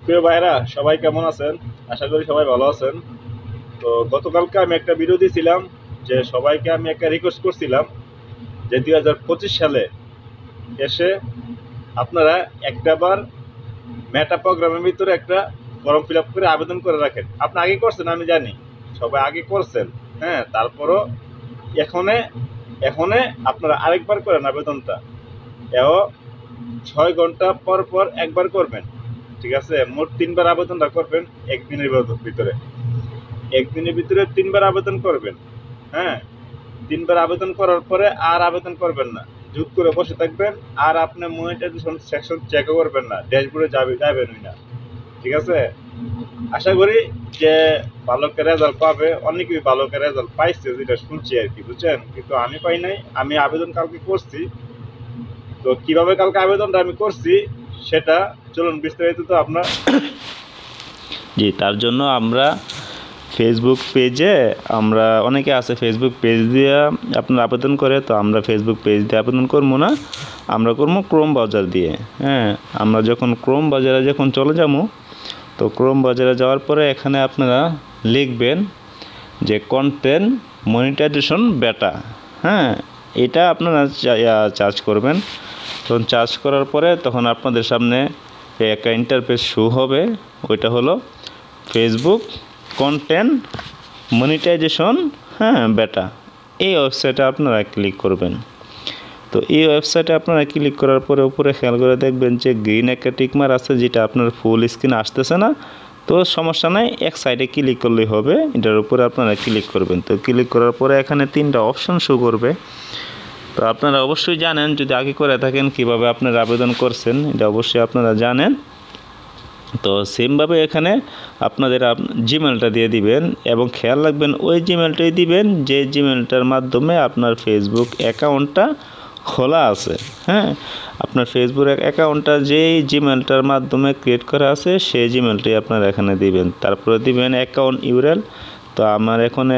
প্রিয় ভাইরা, সবাই কেমন আছেন? আশা করি সবাই ভালো আছেন। তো গতকালকে আমি একটা ভিডিও দিয়েছিলাম যে সবাইকে আমি একটা রিকোয়েস্ট করছিলাম যে 2025 সালে এসে আপনারা একটাবার মেটা প্রোগ্রামের ভিতরে একটা ফর্ম ফিল আপ করে আবেদন করে রাখেন। আপনি আগে করছেন আমি জানি, সবাই আগে করছেন। হ্যাঁ, তারপরও এখনে এখনে আপনারা আরেকবার করেন আবেদনটা। এও 6 ঘন্টা পর পর একবার করবেন। ঠিক আছে, মোট 3বার আবেদনটা করবেন একদিনের ভিতরে। একদিনের ভিতরে 3বার আবেদন করবেন। হ্যাঁ, 3বার আবেদন করার পরে আর আবেদন করবেন না, চুপ করে বসে থাকবেন। আর আপনি মনিটাইজেশন সেকশন চেকও করবেন না, ড্যাশবোর্ডে যাবেনই না। ঠিক আছে, আশা করি যে ভালো একটা রেজাল্ট পাবে। অনেকেই ভালো একটা রেজাল্ট পাইছে যেটা শুনছি আর কি, বুঝছেন? কিন্তু আমি পাই নাই। আমি আবেদন কালকে করছি। তো কিভাবে কালকে আবেদনটা আমি করছি সেটা চলুন বিস্তারিত তো আপনার। জি, তার জন্য আমরা ফেসবুক পেজে আমরা অনেকে আছে ফেসবুক পেজ দিয়ে আপনার আবেদন করে। তো আমরা ফেসবুক পেজ দিয়ে আবেদন করবো না, আমরা করবো ক্রোম ব্রাউজার দিয়ে। হ্যাঁ, আমরা যখন ক্রোম ব্রাউজারে যখন চলে যাবো, তো ক্রোম ব্রাউজারে যাওয়ার পরে এখানে আপনারা লিখবেন যে কন্টেন্ট মনিটাইজেশন বেটা। হ্যাঁ, এটা আপনারা চার্জ করবেন। তখন চার্জ করার পরে তখন আপনাদের সামনে একটা ইন্টারফেস শো হবে। ওইটা হলো ফেসবুক কন্টেন্ট মনিটাইজেশন বেটা। এই ওয়েবসাইটে আপনারা ক্লিক করবেন। তো এই ওয়েবসাইটে আপনারা ক্লিক করার পরে উপরে খেয়াল করে দেখবেন যে গ্রিন একটা টিকমার আছে, যেটা আপনার ফুল স্ক্রিন আসতেছে না। তো সমস্যা নাই, এক সাইডে ক্লিক করলেই হবে। এটার উপরে আপনারা ক্লিক করবেন। তো ক্লিক করার পরে এখানে 3টা অপশন শো করবে। তো আপনারা অবশ্যই জানেন, যদি আগে করে থাকেন কিভাবে আপনারা আবেদন করছেন, এটা অবশ্যই আপনারা জানেন। তো সেমভাবে এখানে আপনাদের জিমেলটা দিয়ে দিবেন এবং খেয়াল রাখবেন ওই জিমেলটাই দিবেন যে জিমেলটার মাধ্যমে আপনার ফেসবুক অ্যাকাউন্টটা খোলা আছে। হ্যাঁ, আপনার ফেসবুক অ্যাকাউন্টটা যেই জিমেলটার মাধ্যমে ক্রিয়েট করা আছে সেই জিমেলটাই আপনারা এখানে দিবেন। তারপরে দিবেন অ্যাকাউন্ট ইউআরএল। তো আমার এখানে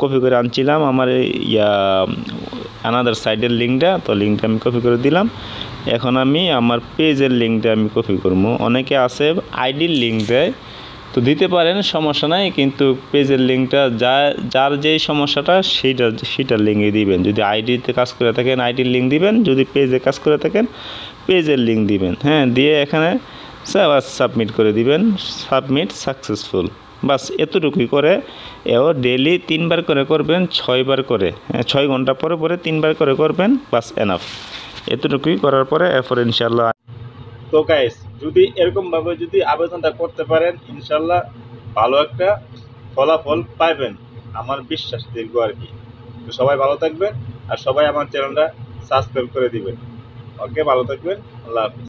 কপি করে আনছিলাম আমার আনাদার সাইডের লিঙ্কটা, তো লিঙ্কটা আমি কপি করে দিলাম। এখন আমি আমার পেজের লিঙ্কটা আমি কপি করবো। অনেকে আছে আইডির লিঙ্ক দেয়, তো দিতে পারেন, সমস্যা নাই। কিন্তু পেজের লিঙ্কটা যার যেই সমস্যাটা সেটার লিঙ্কে দিবেন। যদি আইডিতে কাজ করে থাকেন আইডির লিঙ্ক দিবেন, যদি পেজে কাজ করে থাকেন পেজের লিঙ্ক দিবেন। হ্যাঁ, দিয়ে এখানে সাবমিট করে দিবেন। সাবমিট সাকসেসফুল, বাস এতটুকুই করে। এও ডেলি 3বার করে করবেন, 6বার করে, 6 ঘন্টা পরে পরে 3বার করে করবেন, বাস এনাফ। এতটুকুই করার পরে এরপর ইনশাল্লাহ। তো গাইস, যদি এরকম ভাবে যদি আবেদনটা করতে পারেন ইনশাল্লাহ ভালো একটা ফলাফল পাবেন, আমার বিশ্বাস দীর্ঘ আর কি। তো সবাই ভালো থাকবেন আর সবাই আমার চ্যানেলটা সাবস্ক্রাইব করে দিবেন। ওকে, ভালো থাকবেন। আল্লাহ হাফিজ।